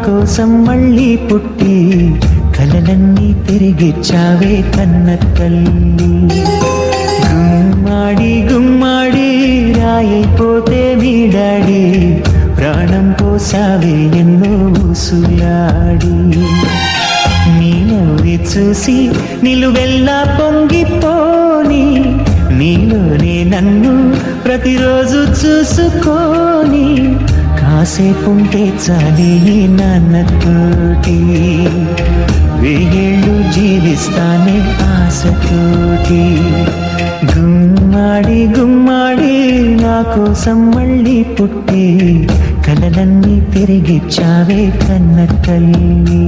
కోసం మళ్ళీ పుట్టి కలలన్నీ తిరిగిచ్చావే కన్న తల్లి. గుమ్మాడి గుమ్మాడి రాయిపోతే వీడాడి ప్రాణం పోసావే ఎన్నో ఊసులాడి. నీ నవ్వి చూసి నిలువెల్లా పొంగిపోని నీలోనే నన్ను ప్రతిరోజు చూసుకోని కాసేపుంటే చాలే నాన్నతోటి వెయ్యేళ్ళు జీవిస్తానే ఆశతోటి. గుమ్మాడి గుమ్మాడి నా కోసం మళ్ళీ పుట్టి కలలన్నీ తిరిగిచ్చావే కన్న తల్లి.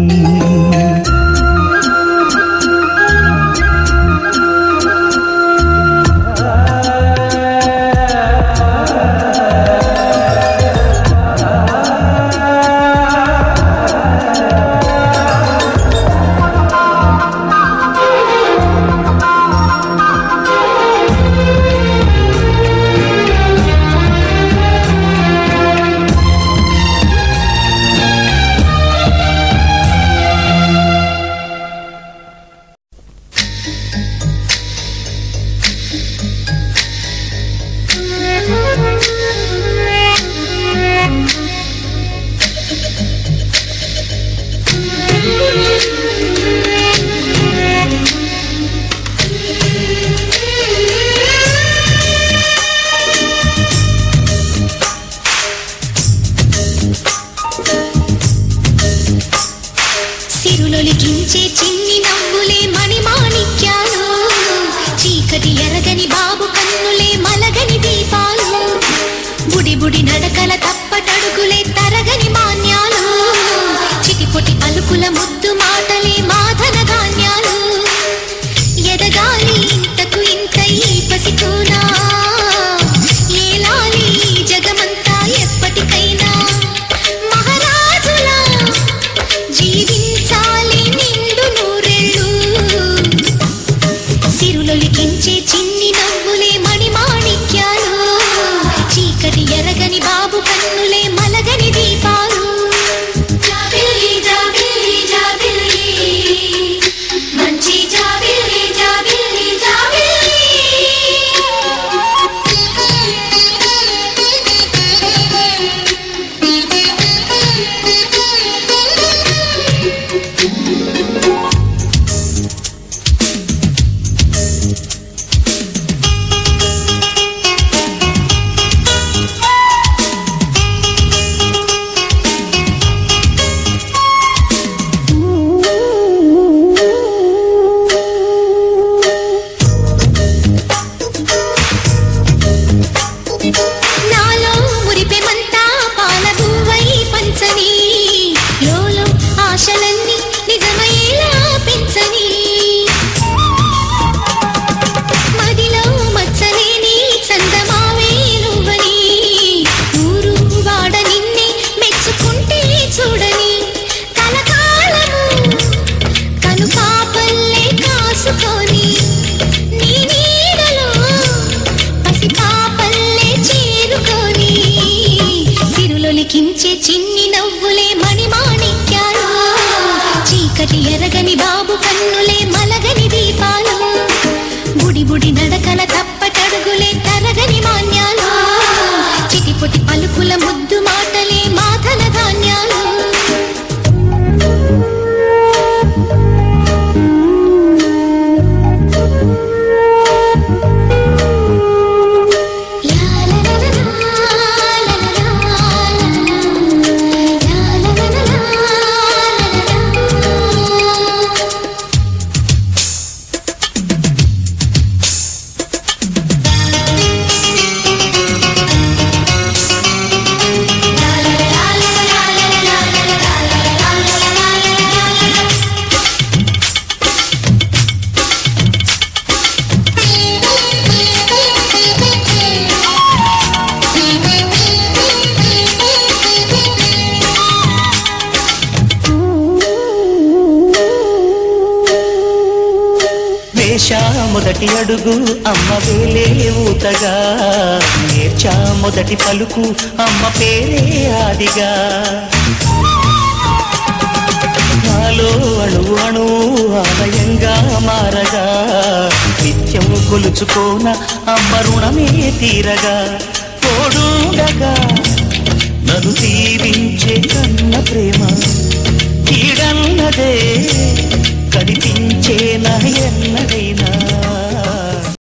సిరులొలికించే చిన్ని నవ్వులే మణిమాణిక్యాలు, చీకటి ఎరగని బాబు కన్నులే మలగని దీపాలు, బుడి బుడి నడకల తప్పటడుగులే తరగని మాన్యాలు, చిటిపొటి పలుకుల ముద్దు మాటలే మాధన ధాన్యాలు. ఎదగాలి ఇంతకు ఇంత ఈ పసికోనా, ఏలాలి జగమంతా ఎప్పటికైనా, మహారాజులా జీవించాలి నిండు నూరెళ్ళు. సిరులొలికించే చిన్ని నవ్వులే మణిమాణిక్యాలు, చీకటి ఎరగని బాబు కన్నులే మలగని దీపాలు. జాబిల్లి జాబిల్లి జాబిల్లి మంచి జాబిల్లి జాబిల్లి జాబిల్లి. నాలో మురిపెమంతా పాలబువ్వై పంచని, లోలో ఆశలన్నీ నిజమయ్యేలా పెంచని, మదిలో మచ్చలేని చందమావే నువ్వని, ఊరు వాడ నిన్నే మెచ్చుకుంటే చూడని, కలకాలము కను పాపల్లే కాసుకొని నీ నీడలో పసి పాపల్లే చేరుకొని. సిరులొలికించే చిన్ని నవ్వులే మణిమాణిక్యాలు, చీకటి ఎరగని బాబు కన్నులే మలగని దీపాలు, బుడి బుడి నడకల తప్పటడుగులే తరగని మాన్యాలు, చిటిపొటి పలుకుల ముద్దు మాటలే మాధన ధాన్యాలు. వేశా మొదటి అడుగు అమ్మ వేలే ఊతగా, నేర్చా మొదటి పలుకు అమ్మ పేరే ఆదిగా. నాలో అణు అణు ఆలయంగా మారగా నిత్యం కొలుచుకోన అమ్మ రుణమే తీరగా తోడుండగా నన్ను దీవించే కన్న ప్రేమ కీడన్నదే కనిపించే నా ఎన్నడైనా